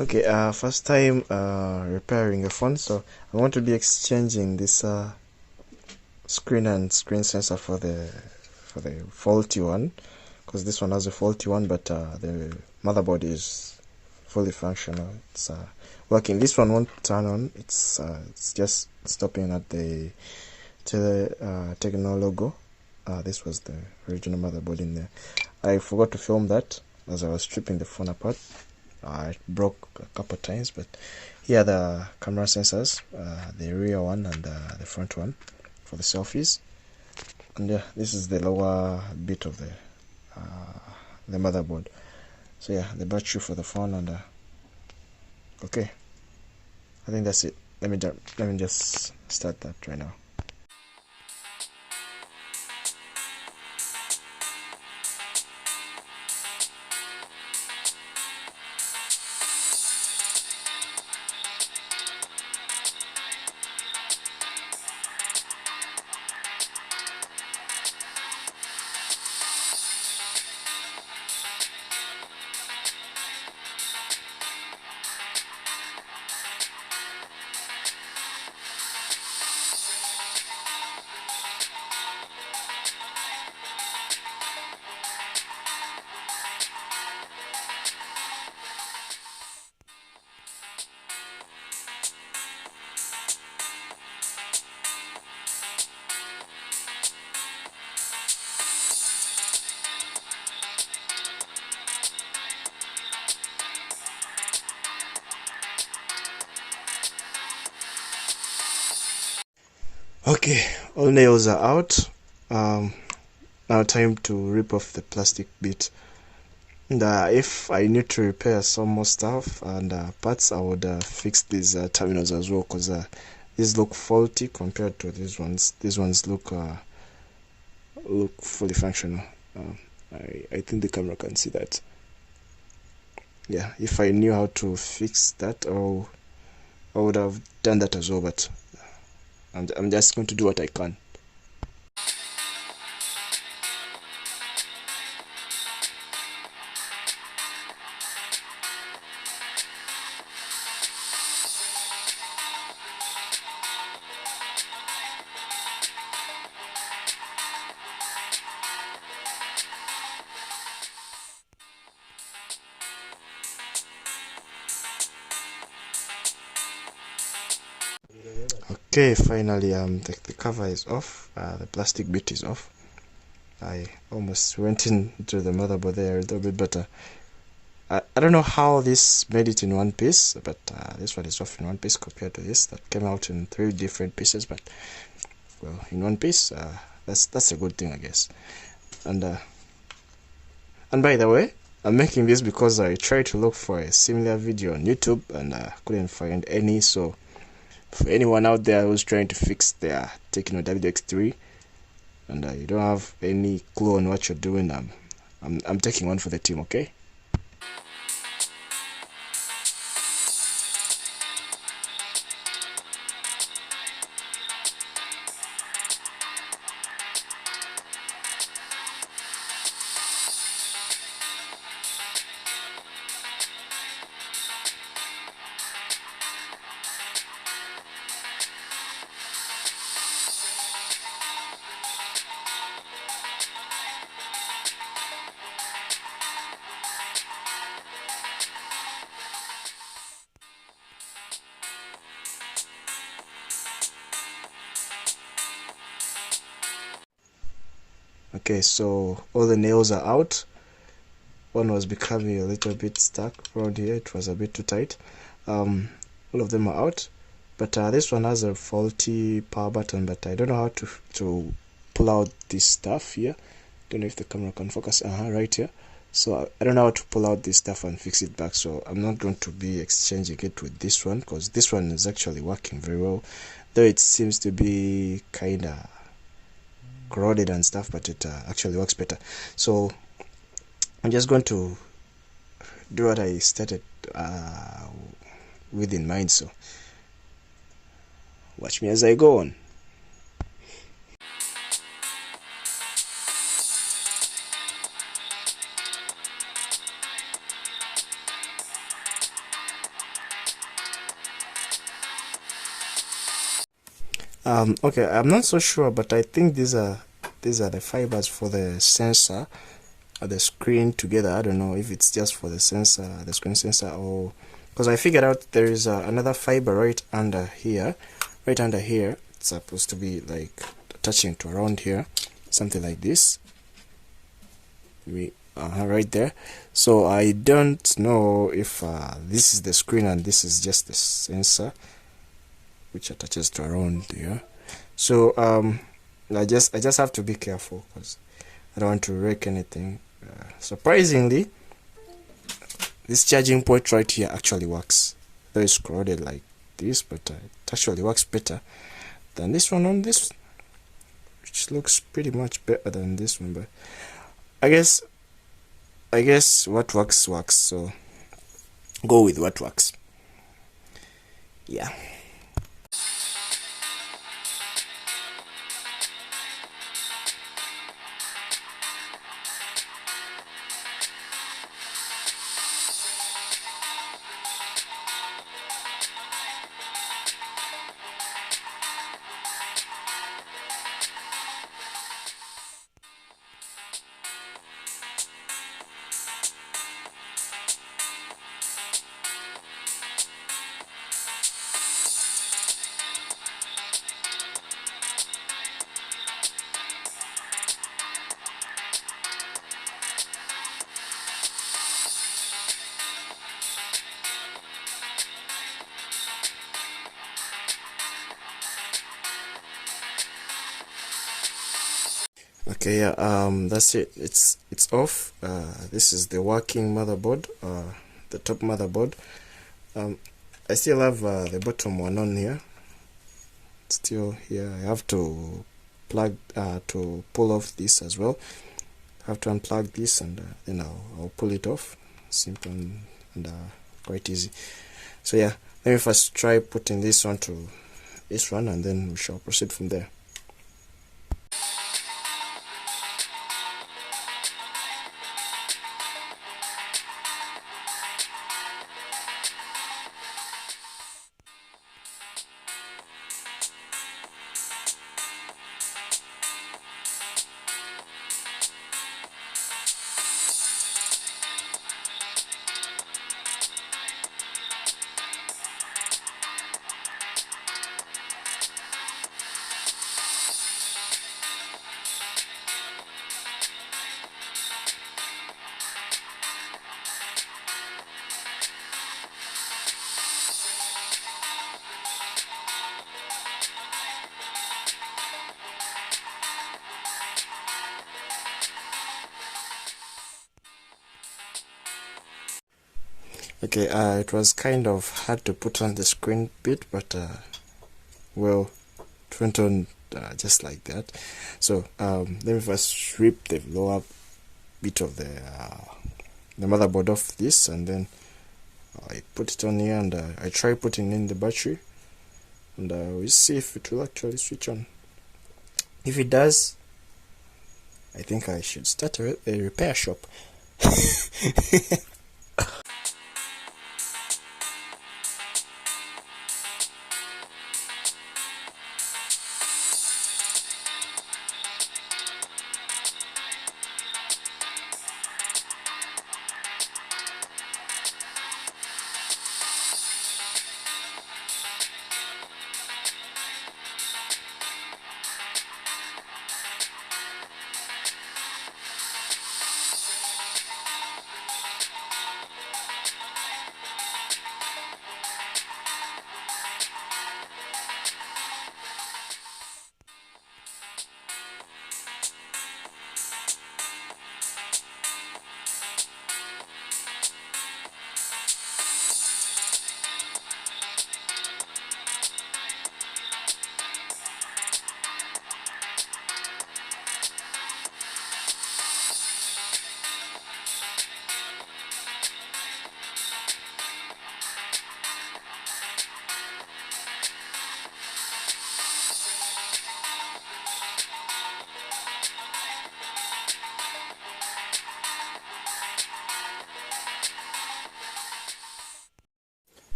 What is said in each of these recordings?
Okay, first time repairing a phone, so I want to be exchanging this screen and screen sensor for the faulty one, because this one has a faulty one, but the motherboard is fully functional. It's working. This one won't turn on. It's just stopping at the Tecno logo. This was the original motherboard in there. I forgot to film that as I was stripping the phone apart. It broke a couple times, but here are the camera sensors, the rear one and the front one for the selfies. And yeah, this is the lower bit of the motherboard. So yeah, the battery for the phone, and okay, I think that's it. Let me just start that right now. Okay, all nails are out. Now time to rip off the plastic bit. And if I need to repair some more stuff and parts, I would fix these terminals as well, because these look faulty compared to these ones. These ones look fully functional. I think the camera can see that. Yeah, if I knew how to fix that, I would have done that as well, but I'm just going to do what I can. Okay, finally the cover is off, the plastic bit is off. I almost went into the motherboard there a little bit better. I don't know how this made it in one piece, but this one is off in one piece compared to this that came out in 3 different pieces, but well, in one piece, that's a good thing, I guess. And by the way, I'm making this because I tried to look for a similar video on YouTube and couldn't find any. So for anyone out there who's trying to fix their Tecno WX3 and you don't have any clue on what you're doing, I'm taking one for the team, okay? Okay, so all the nails are out. One was becoming a little bit stuck around here. It was a bit too tight. All of them are out, but this one has a faulty power button, but I don't know how to pull out this stuff here. Don't know if the camera can focus. Right here. So I don't know how to pull out this stuff and fix it back, so I'm not going to be exchanging it with this one, because this one is actually working very well, though it seems to be kinda corroded and stuff, but it actually works better. So I'm just going to do what I started with in mind, so watch me as I go on. Okay, I'm not so sure, but I think these are the fibers for the sensor, the screen together. I don't know if it's just for the sensor, the screen sensor, or because I figured out there is another fiber right under here. Right under here, it's supposed to be like attaching to around here, something like this. Right there. So I don't know if this is the screen and this is just the sensor, which attaches to around here. So I just have to be careful because I don't want to wreck anything. Surprisingly, this charging port right here actually works. Though it's crowded like this, but it actually works better than this one on this, which looks pretty much better than this one. But I guess what works works. So go with what works. Yeah. Okay, yeah, that's it. It's off. This is the working motherboard, the top motherboard. I still have the bottom one on here. Still here. I have to to pull off this as well. I have to unplug this and then I'll pull it off. Simple and quite easy. So yeah, let me first try putting this onto this one and then we shall proceed from there. Okay, it was kind of hard to put on the screen bit, but well, it went on just like that. So let me first strip the lower bit of the motherboard off this, and then I put it on here, and I try putting in the battery, and we see if it will actually switch on. If it does, I think I should start a repair shop.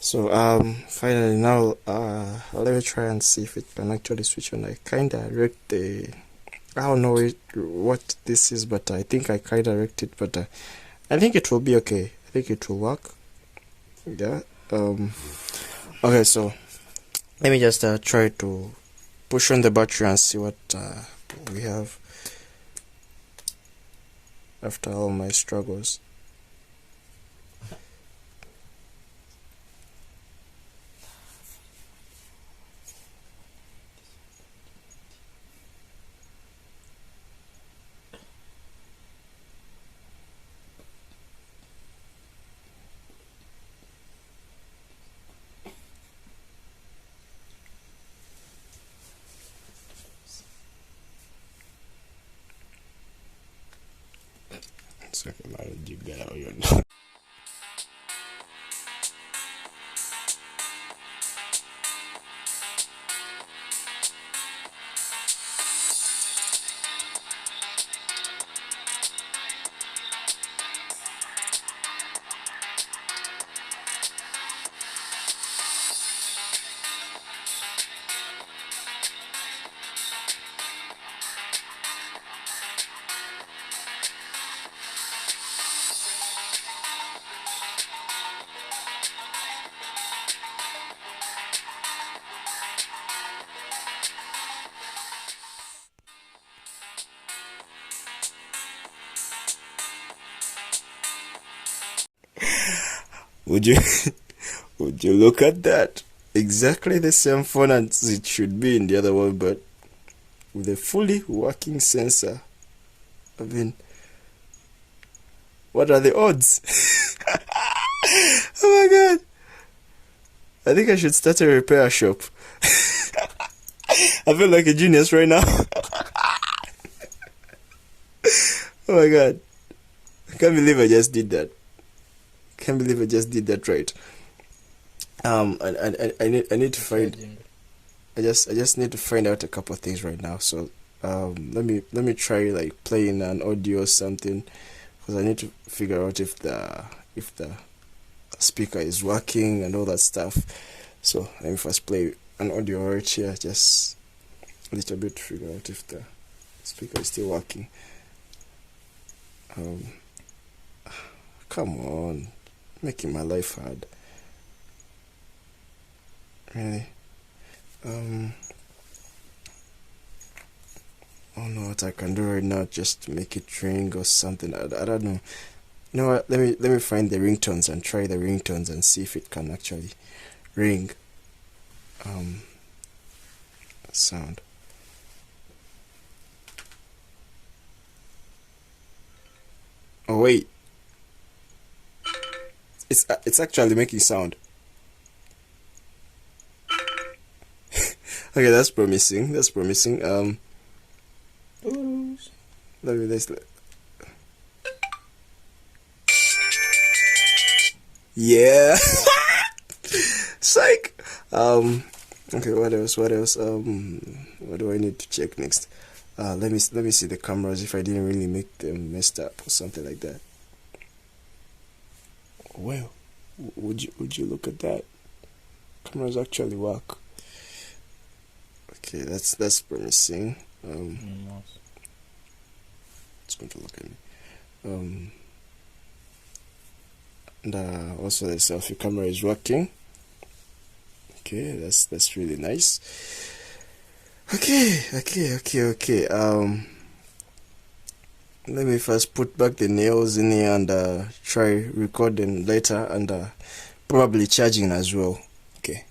So finally now let me try and see if it can actually switch on. I kinda wrecked the, I don't know what this is, but I think I kinda wrecked it, but I think it will be okay. I think it will work. Yeah. Okay, so let me just try to push on the battery and see what we have after all my struggles. Would you would you look at that? Exactly the same phone as it should be in the other one, but with a fully working sensor. I mean, what are the odds? Oh my god! I think I should start a repair shop. I feel like a genius right now. Oh my god! I can't believe I just did that. Can't believe I just did that, right? I need to find. I just need to find out a couple of things right now. So let me try like playing an audio or something, because I need to figure out if the speaker is working and all that stuff. So let me first play an audio right here, just a little bit to figure out if the speaker is still working. Come on, making my life hard. Really? I don't know what I can do right now just to make it ring or something. I don't know. You know what? Let me find the ringtones and try the ringtones and see if it can actually ring. Sound. Oh wait, it's actually making sound. Okay, that's promising. That's promising. Let me let's. Yeah. Psych. Okay, what else? What else? What do I need to check next? Let me see the cameras if I didn't really make them messed up or something like that. Well, would you look at that? Cameras actually work. Okay, that's promising. It's going to look at me. And also the selfie camera is working. Okay, that's really nice. Okay. Let me first put back the nails in here and try recording later and probably charging as well. Okay.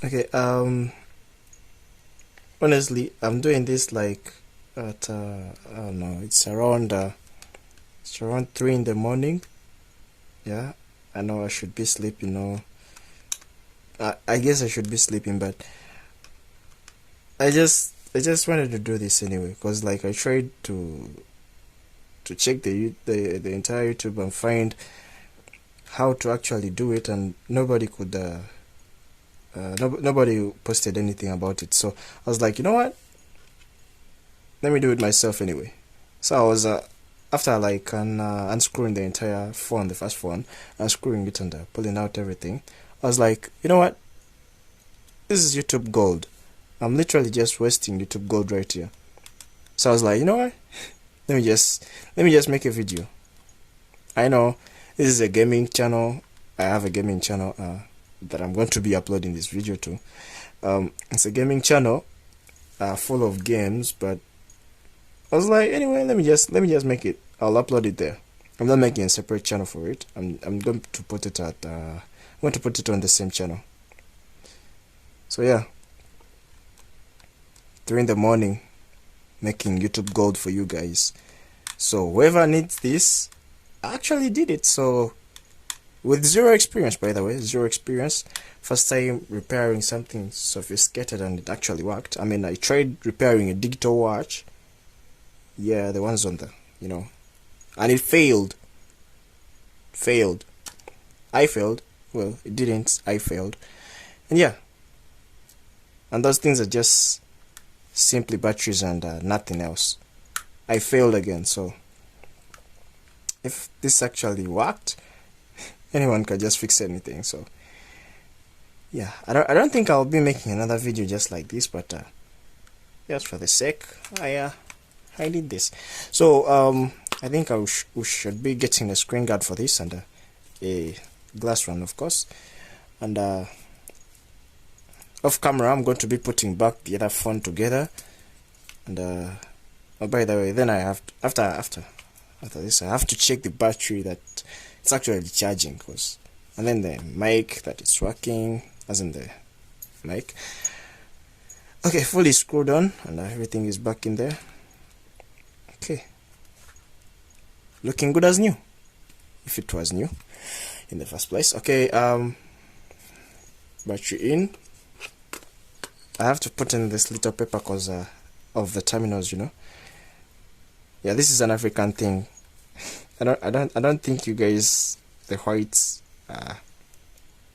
Okay, honestly, I'm doing this like at I don't know, it's around 3 in the morning. Yeah, I know I should be sleeping, or I guess I should be sleeping, but I just wanted to do this anyway, because like I tried to check the entire YouTube and find how to actually do it, and nobody could nobody posted anything about it. So I was like, you know what, let me do it myself anyway. So I was after like unscrewing the entire phone, the first phone, unscrewing it and pulling out everything, I was like, you know what, this is YouTube gold. I'm literally just wasting YouTube gold right here. So I was like, you know what, let me just make a video. I know this is a gaming channel. I have a gaming channel that I'm going to be uploading this video to. It's a gaming channel full of games, but I was like, anyway, let me just make it. I'll upload it there. I'm not making a separate channel for it. I'm going to put it at I'm going to put it on the same channel. So yeah, 3 in the morning, making YouTube gold for you guys. So whoever needs this, I actually did it. So with zero experience, by the way, zero experience. First time repairing something sophisticated, and it actually worked. I mean, I tried repairing a digital watch. Yeah, the ones on the, and it failed. I failed. Well, it didn't. I failed. And yeah, and those things are just simply batteries and nothing else. I failed again. So if this actually worked, anyone can just fix anything. So yeah, I don't think I'll be making another video just like this, but just for the sake, I did this. So I think we should be getting a screen guard for this, and a glass one, of course. And off camera, I'm going to be putting back the other phone together. And oh, by the way, then I have to, after this, I have to check the battery that it's actually charging, and then the mic that it's working, as in the mic. Okay, fully screwed on, and everything is back in there. Okay, looking good as new, if it was new in the first place. Okay, battery in. I have to put in this little paper because of the terminals, Yeah, this is an African thing. I don't think you guys, the whites,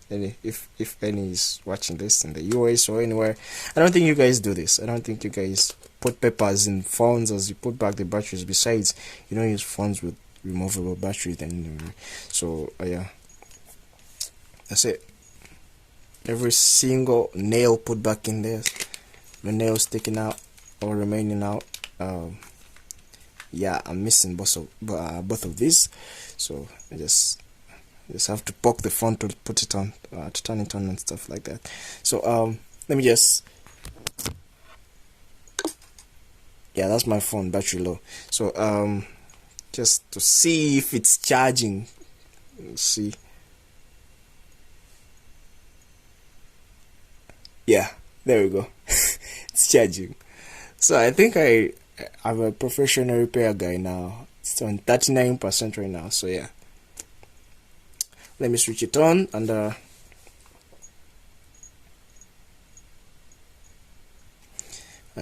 if any is watching this in the US or anywhere, I don't think you guys do this. I don't think you guys put papers in phones as you put back the batteries. Besides, you don't use phones with removable batteries. Then, so yeah, that's it. Every single nail put back in there. The nails sticking out or remaining out. Yeah, I'm missing both of these, so I just have to poke the phone to put it on, to turn it on and stuff like that. So let me just, yeah, that's my phone, battery low. So just to see if it's charging. Let's see. Yeah, there we go. It's charging. So I think I'm a professional repair guy now. It's on 39% right now. So yeah, let me switch it on and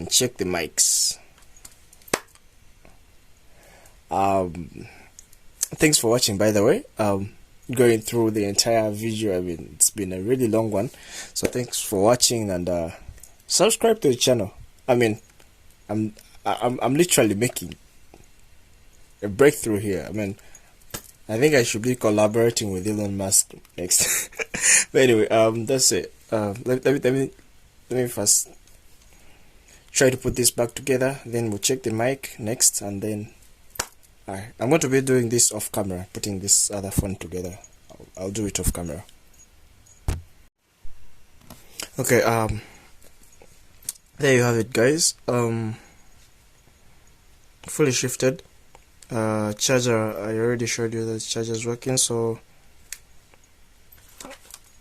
check the mics. Thanks for watching, by the way. Going through the entire video, I mean, it's been a really long one, so thanks for watching, and subscribe to the channel. I mean, I'm literally making a breakthrough here. I mean, I think I should be collaborating with Elon Musk next. But anyway, that's it. Let me first try to put this back together, then we'll check the mic next, and then I'm going to be doing this off camera, putting this other phone together. I'll do it off camera. Okay, there you have it, guys. Fully shifted. Charger, I already showed you that the charger is working, so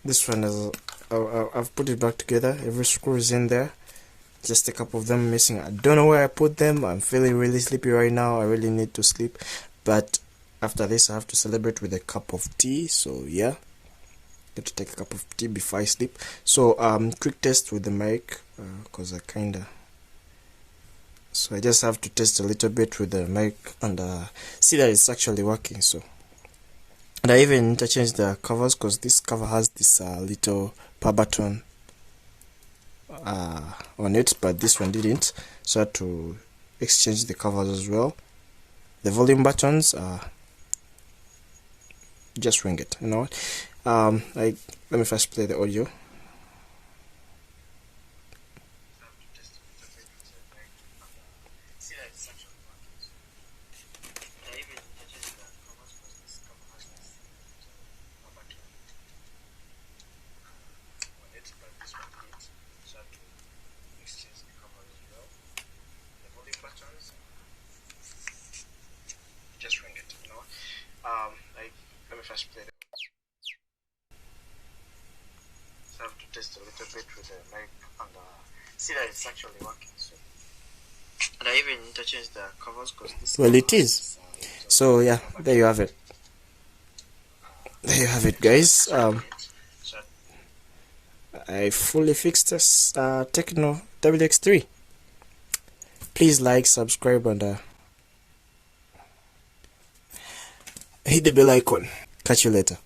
this one I've put it back together. Every screw is in there. Just a couple of them missing. I don't know where I put them. I'm feeling really sleepy right now. I really need to sleep, but after this I have to celebrate with a cup of tea. So yeah, get to take a cup of tea before I sleep. So quick test with the mic, because I just have to test a little bit with the mic and see that it's actually working. So, and I even interchanged the covers, because this cover has this little power button on it, but this one didn't, so I had to exchange the covers as well. The volume buttons just ring it, you know what. Like, let me first play the audio. Just ring it, you know. Like, let me first play the. So I have to test a little bit with the mic and see that it's actually working. So, and I even interchanged the covers, because this. Well, it is. So yeah, there you have it. There you have it, guys. I fully fixed this Tecno WX3. Please like, subscribe, and hit the bell icon. Catch you later.